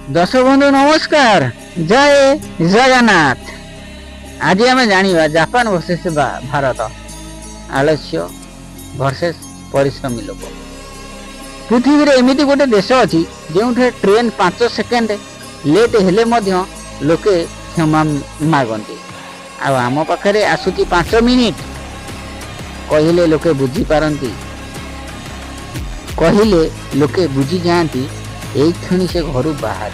दर्शक बंधु नमस्कार। जय जगन्नाथ। आज आम जाना जापान वर्सेस भारत, आलस्य वर्सेस परिश्रमी लोक। पृथ्वी रे एमिति गोटे देश अच्छी जो ट्रेन 5 सेकेंड लेट हेले लोके क्षमा मागती। आम पाखे आसुची 5 मिनिट कहले लोके बुझी पारती, कहले लोके बुझी जाती यही क्षणी से घर बाहर।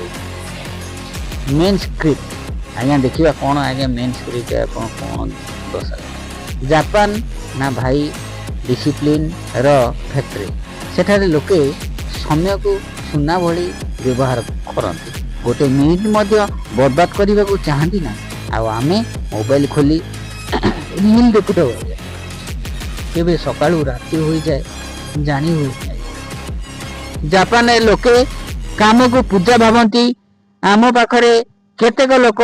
मेन स्क्रिप्ट आज्ञा देखा कौन आज्ञा मेन स्क्रिप्ट कौन दशा। जापान ना भाई डिसिप्लिन रो फैक्ट्री। सेठारे लोके समय को सुना भली व्यवहार करते। गोटे मिनिट मध्य बर्बाद करने को चाहती ना। आमे मोबाइल खोली रील देखुता केवे सकाळू राति हो जाए जानी हो जाए। जापान लोके काम को पूजा भावती। आम पाखरे केतेक लोक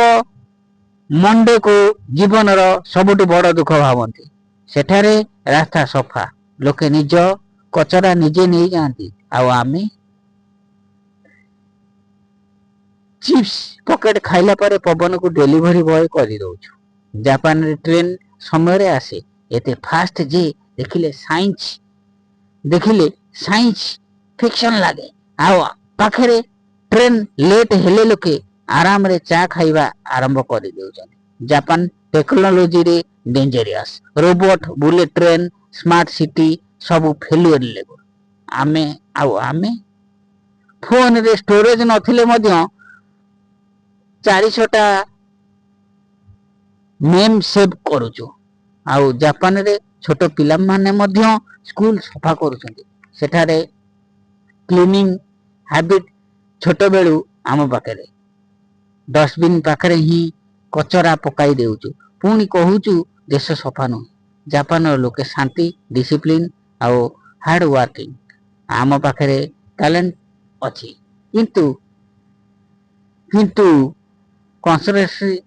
मंडे को जीवन सबुठ बड़ दुख भावती। सेठारे रास्ता सफा, लोके निज कचरा निजे नहीं जाती। आमे चिप्स पकेट खाइला पर पवन को डेलीवरी बॉय कर दउछु। जापान रे ट्रेन समय रे आसे एते फास्ट जे देखिले साइंस फिक्शन लागे। पाखे ट्रेन लेट हेले लोके आराम रे चा खाइबा आरंभ कर देउछन। जापान टेक्नोलोजी रे dangerous. Robot, bullet train, smart city सब फेलुअर लेवल। आमे फोन रे स्टोरेज नथिले मध्य 400टा मेम सेव करूछु। जापान रे छोट पिला माने मध्य स्कूल सफा करूछन्ति। सेठारे क्लीनिंग हैबिट छोट बेलू आम पाखे डस्टबिन पाखे ही कचरा पकाई देउछु, पुणी कहूचु देश सफा नु। जापान लोके शांति, डिसिप्लिन आउ हार्ड वर्किंग। आम पाखे टैलेंट अच्छी किंतु कन्संट्रेशन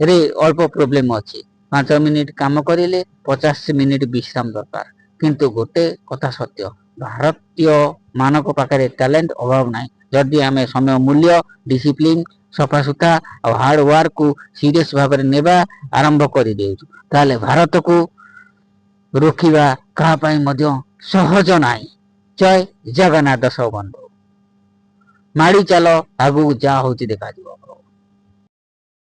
रे अल्प प्रॉब्लम अच्छी। 5 मिनिट काम करिले 50 मिनिट विश्राम दरकार। किंतु गोटे कथा सत्य, भारतीय मानक पाखे टैलेंट अभाव नहीं। जदि आम समय मूल्य, डिसिप्लिन, सफासुता और हार्ड वर्क को सीरियस भाव में नेबा आरंभ कर देउछु, ताले भारत को रोकिबा कहा पई मध्य सहज नाही। जय जगन्नाथ। दर्शक बंधु माड़ी चलो, आगु जा होची देखा जीवो।